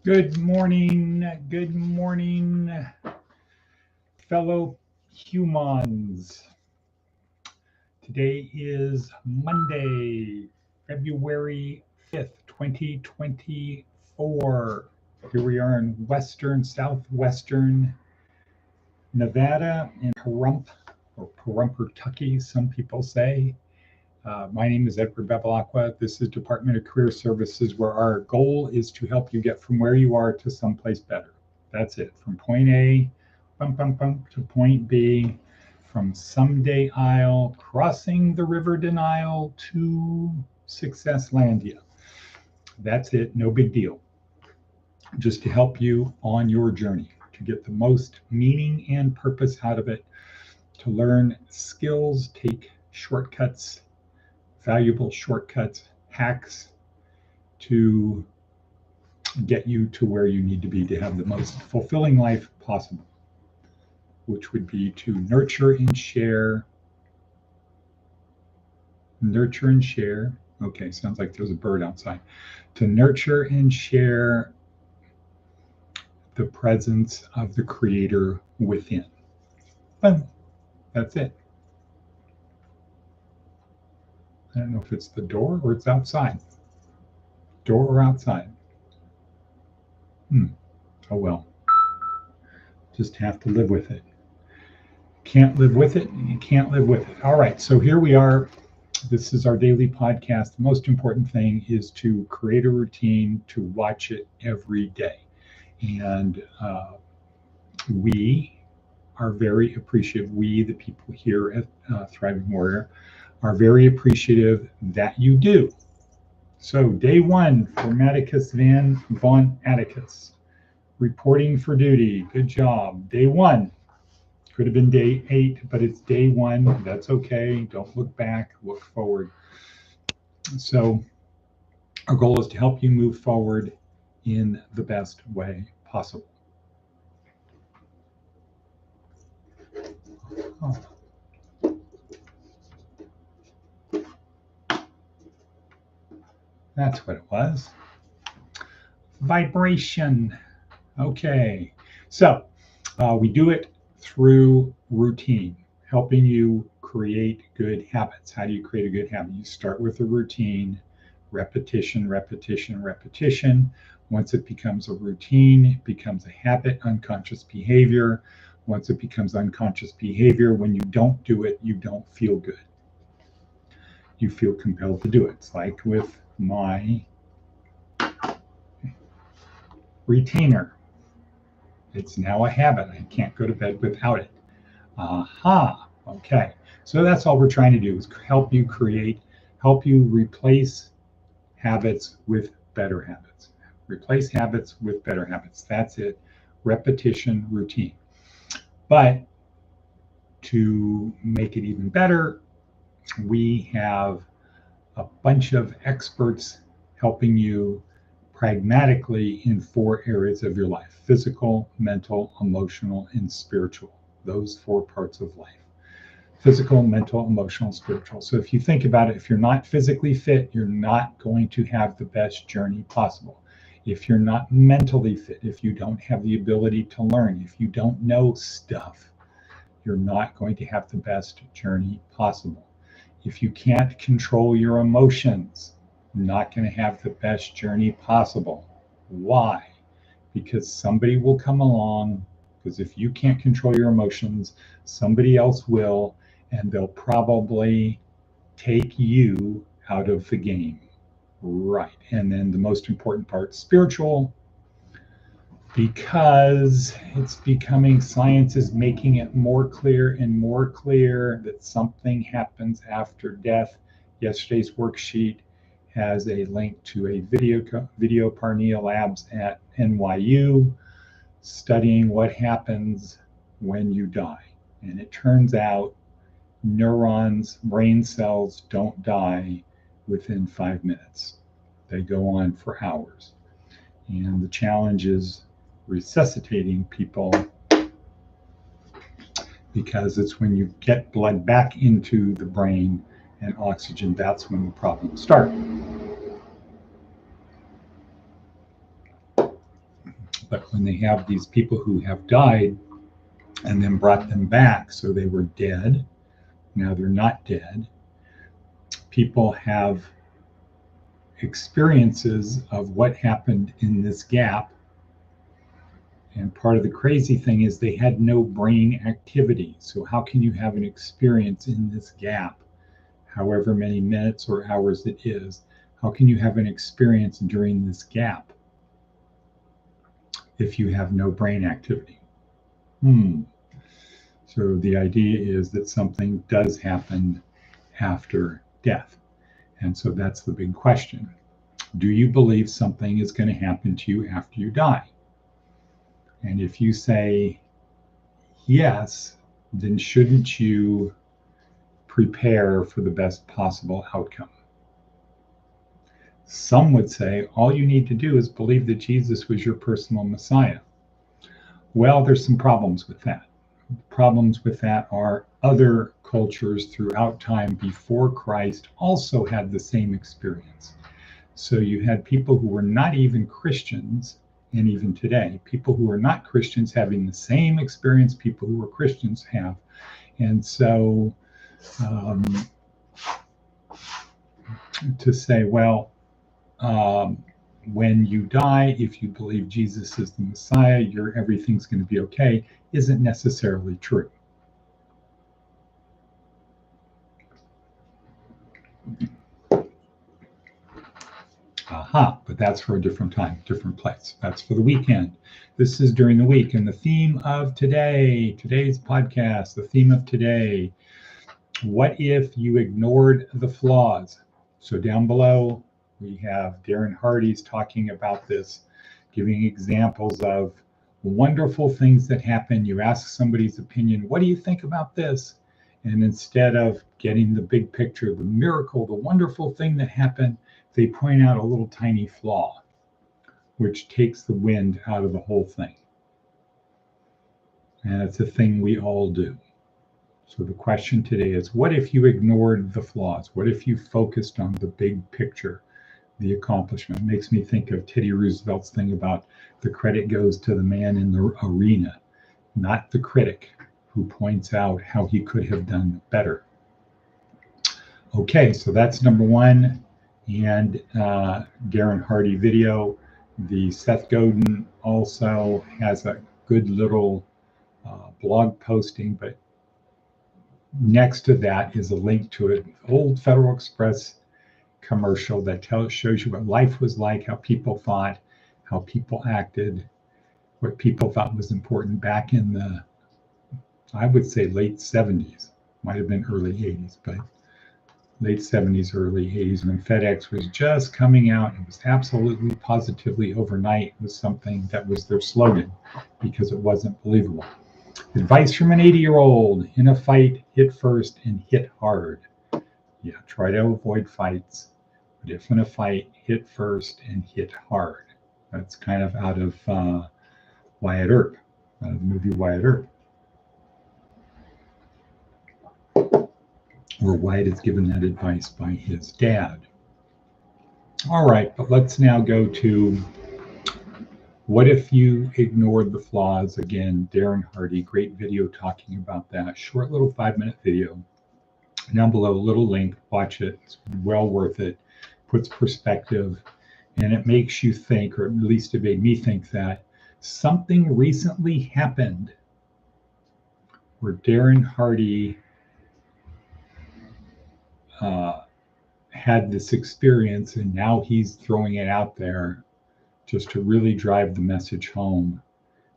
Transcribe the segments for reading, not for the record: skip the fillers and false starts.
Good morning, fellow humans. Today is Monday, February 5th, 2024. Here we are in southwestern Nevada in Pahrump, or Pahrump, some people say. My name is Edward Bevilacqua. This is Department of Career Services, where our goal is to help you get from where you are to someplace better. That's it, from point A, to point B, from someday Isle, crossing the river denial to Successlandia. That's it, no big deal. Just to help you on your journey, to get the most meaning and purpose out of it, to learn skills, take shortcuts, valuable shortcuts, hacks to get you to where you need to be to have the most fulfilling life possible, which would be to nurture and share. Okay, sounds like there's a bird outside. To nurture and share the presence of the Creator within. But that's it. I don't know if it's the door or it's outside. Door or outside. Oh well. Just have to live with it. Can't live with it, you can't live with it. All right, so here we are. This is our daily podcast. The most important thing is to create a routine, to watch it every day. And we are very appreciative. We, the people here at Thriving Warrior, are very appreciative that you do. So day one for Medicus Von Atticus, reporting for duty. Good job. Day one. Could have been day 8, but it's day 1. That's okay. Don't look back, look forward. So our goal is to help you move forward in the best way possible. Oh. That's what it was. Vibration. Okay. So we do it through routine, helping you create good habits. How do you create a good habit? You start with a routine, repetition. Once it becomes a routine, it becomes a habit, unconscious behavior. Once it becomes unconscious behavior, when you don't do it, you don't feel good. You feel compelled to do it. It's like with my retainer. It's now a habit. I can't go to bed without it. Aha. Okay. So that's all we're trying to do is help you replace habits with better habits. Replace habits with better habits. That's it. Repetition, routine. But to make it even better, we have a bunch of experts helping you pragmatically in 4 areas of your life: physical, mental, emotional, and spiritual. Those 4 parts of life: physical, mental, emotional, spiritual. So if you think about it, if you're not physically fit, you're not going to have the best journey possible. If you're not mentally fit, if you don't have the ability to learn, if you don't know stuff, you're not going to have the best journey possible. If you can't control your emotions, not going to have the best journey possible. Why? Because somebody will come along, because if you can't control your emotions, somebody else will, and they'll probably take you out of the game. Right. And then the most important part, spiritual, because it's becoming, science is making it more clear and more clear that something happens after death. Yesterday's worksheet has a link to a video Parnea Labs at NYU studying what happens when you die. And it turns out neurons, brain cells don't die within 5 minutes. They go on for hours. And the challenge is resuscitating people, because it's when you get blood back into the brain and oxygen, that's when the problems start. but when they have these people who have died and then brought them back, so they were dead, now they're not dead, people have experiences of what happened in this gap. And part of the crazy thing is they had no brain activity. So how can you have an experience in this gap, however many minutes or hours it is? How can you have an experience during this gap if you have no brain activity? So the idea is that something does happen after death. And so that's the big question. Do you believe something is going to happen to you after you die? And if you say yes, then shouldn't you prepare for the best possible outcome? Some would say all you need to do is believe that Jesus was your personal Messiah. Well, there's some problems with that. Problems with that are other cultures throughout time before Christ also had the same experience. So you had people who were not even Christians, and even today, people who are not Christians having the same experience people who are Christians have. And so to say, well, when you die, if you believe Jesus is the Messiah, everything's going to be okay, isn't necessarily true. But that's for a different time, different place. That's for the weekend. This is during the week. And the theme of today's podcast, the theme of today, what if you ignored the flaws? So down below, we have Darren Hardy's talking about this, giving examples of wonderful things that happen. You ask somebody's opinion, what do you think about this? And instead of getting the big picture, the miracle, the wonderful thing that happened, they point out a little tiny flaw, which takes the wind out of the whole thing. And it's a thing we all do. So the question today is, what if you ignored the flaws? What if you focused on the big picture, the accomplishment? It makes me think of Teddy Roosevelt's thing about the credit goes to the man in the arena, not the critic who points out how he could have done better. Okay, so that's number one. And Darren Hardy video. The Seth Godin also has a good little blog posting, but next to that is a link to an old Federal Express commercial that shows you what life was like, how people thought, how people acted, what people thought was important back in the, I would say, late 70s, might have been early 80s, but late 70s, early 80s, when FedEx was just coming out. It was absolutely, positively, overnight was something that was their slogan because it wasn't believable. Advice from an 80-year-old: in a fight, hit first and hit hard. Yeah, try to avoid fights, but if in a fight, hit first and hit hard. That's kind of out of Wyatt Earp, out of the movie Wyatt Earp, where Wyatt is given that advice by his dad. All right, but let's now go to what if you ignored the flaws? Again, Darren Hardy, great video talking about that. Short little 5-minute video. Down below, a little link, watch it. It's well worth it. Puts perspective, and it makes you think, or at least it made me think, that something recently happened where Darren Hardy had this experience, and now he's throwing it out there just to really drive the message home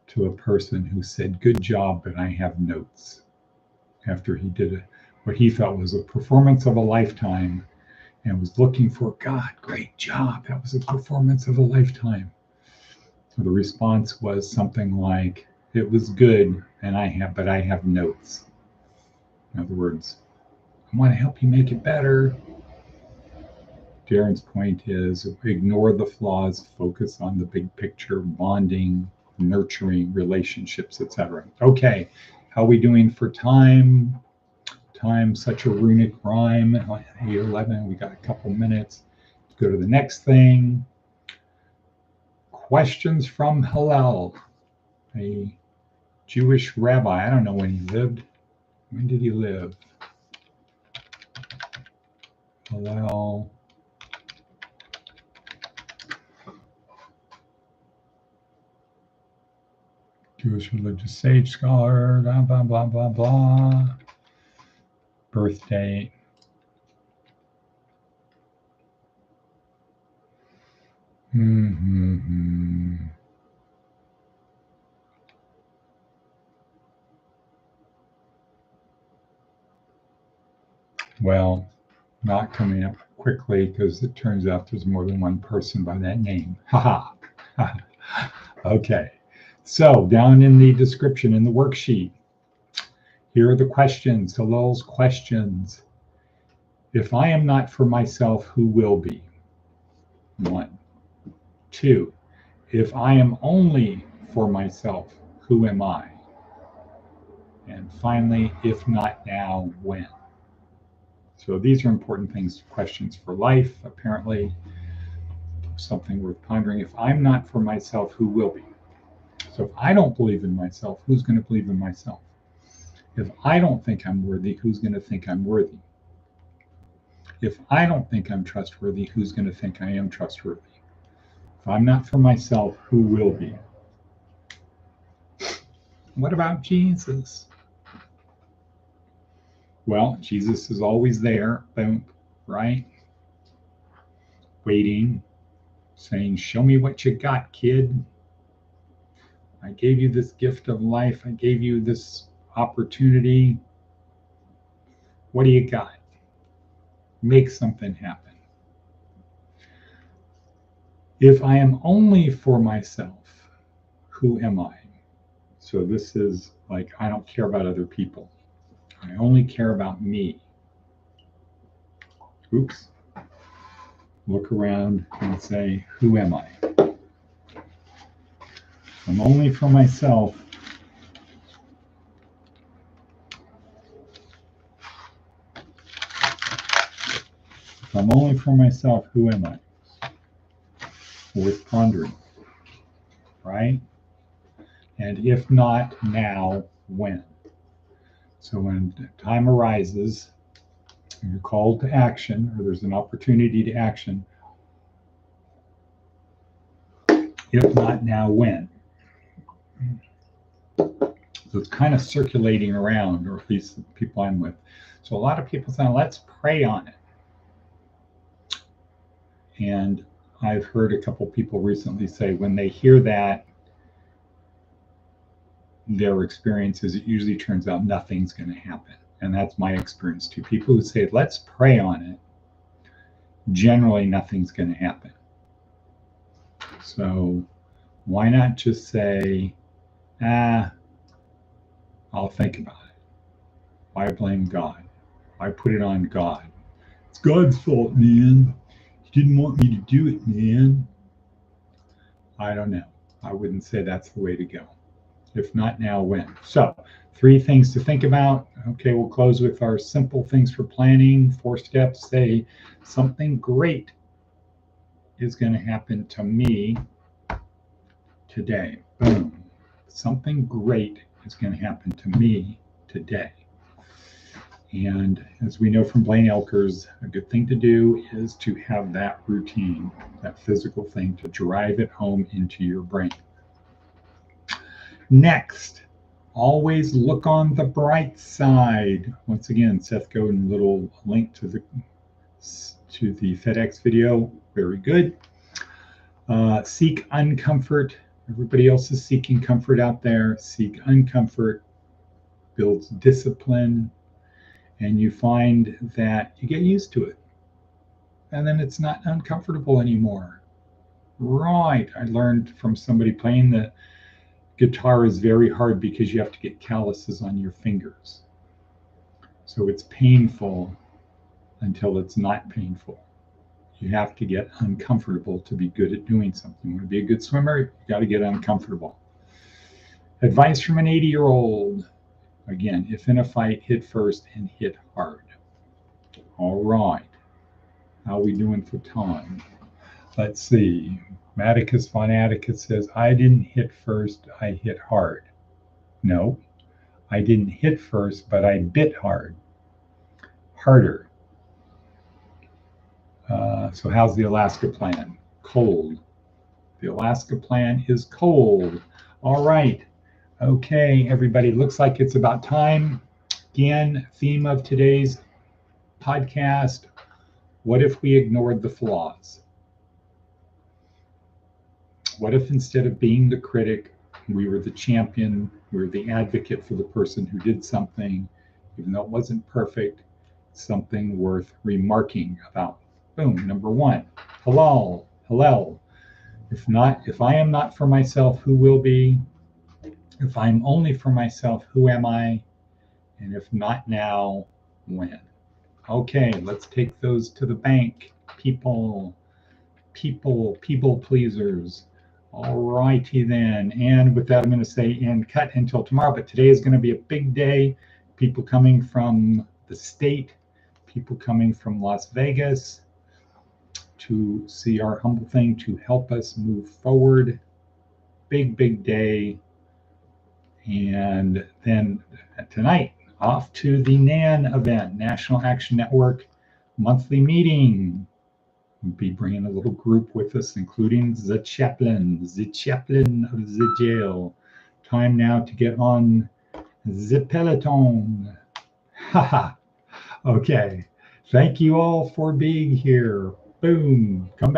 to a person who said, good job, but I have notes, after he did what he felt was a performance of a lifetime and was looking for, God, great job, that was a performance of a lifetime. So the response was something like, it was good, but I have notes. In other words, I want to help you make it better. Darren's point is, ignore the flaws, focus on the big picture, bonding, nurturing relationships, etc. Okay, how are we doing for time? Time, such a runic rhyme. 8:11, we got a couple minutes. Let's go to the next thing. questions from Hillel, a Jewish rabbi. I don't know when he lived. When did he live? Hillel. Jewish religious sage scholar, blah, blah, blah, blah, blah. Birth date. Well, not coming up quickly because it turns out there's more than one person by that name. Haha. Okay. So down in the description in the worksheet, here are the questions, Hillel's questions. If I am not for myself, who will be? 1. 2. If I am only for myself, who am I? And finally, if not now, when? So these are important things, questions for life, apparently. Something worth pondering. If I'm not for myself, who will be? So if I don't believe in myself, who's going to believe in myself? If I don't think I'm worthy, who's going to think I'm worthy? If I don't think I'm trustworthy, who's going to think I am trustworthy? If I'm not for myself, who will be? What about Jesus? Well, Jesus is always there, right? Waiting, saying, show me what you got, kid. I gave you this gift of life. I gave you this opportunity. What do you got? Make something happen. If I am only for myself, who am I? So this is like, I don't care about other people. I only care about me. Oops. Look around and say, who am I? I'm only for myself. If I'm only for myself, who am I? Worth pondering, right? And if not now, when? So when time arises, and you're called to action, or there's an opportunity to action, if not now, when? So it's kind of circulating around, or at least the people I'm with. So a lot of people say, let's pray on it. And I've heard a couple people recently say when they hear that, their experience is it usually turns out nothing's going to happen. And that's my experience too. People who say, let's pray on it, generally nothing's going to happen. So why not just say, I'll think about it. Why blame God? Why put it on God? It's God's fault, man. He didn't want me to do it, man. I don't know. I wouldn't say that's the way to go. If not now, when? So 3 things to think about. Okay, we'll close with our simple things for planning. 4 steps. Say something great is going to happen to me today. Boom. Something great is going to happen to me today. And as we know from Blaine Elkers, a good thing to do is to have that routine, that physical thing, to drive it home into your brain. Next, always look on the bright side. Once again, Seth Godin, little link to the FedEx video. Very good. Seek uncomfort. Everybody else is seeking comfort out there. Seek uncomfort. Builds discipline. And you find that you get used to it. And then it's not uncomfortable anymore. Right. I learned from somebody playing the guitar is very hard because you have to get calluses on your fingers. So it's painful until it's not painful. You have to get uncomfortable to be good at doing something. You want to be a good swimmer, you got to get uncomfortable. Advice from an 80-year-old. Again, if in a fight, hit first and hit hard. All right. How are we doing for time? Let's see. Maticus von Atticus says, I didn't hit first, I hit hard. No, I didn't hit first, but I bit hard. Harder. So how's the Alaska plan? Cold. The Alaska plan is cold. All right. Okay, everybody, looks like it's about time. Again, theme of today's podcast, what if we ignored the flaws? What if instead of being the critic, we were the champion, we were the advocate for the person who did something, even though it wasn't perfect, something worth remarking about? Boom, number one, halal, halal. If I am not for myself, who will be? If I'm only for myself, who am I? And if not now, when? Okay, let's take those to the bank. People pleasers. All righty then. And with that, I'm going to say and cut until tomorrow. But today is going to be a big day. People coming from the state, people coming from Las Vegas to see our humble thing to help us move forward. Big, big day. And then tonight, off to the NAN event, National Action Network monthly meeting. We'll be bringing a little group with us, including the chaplain of the jail. Time now to get on the Peloton. Haha. Okay. Thank you all for being here. Boom. Come back.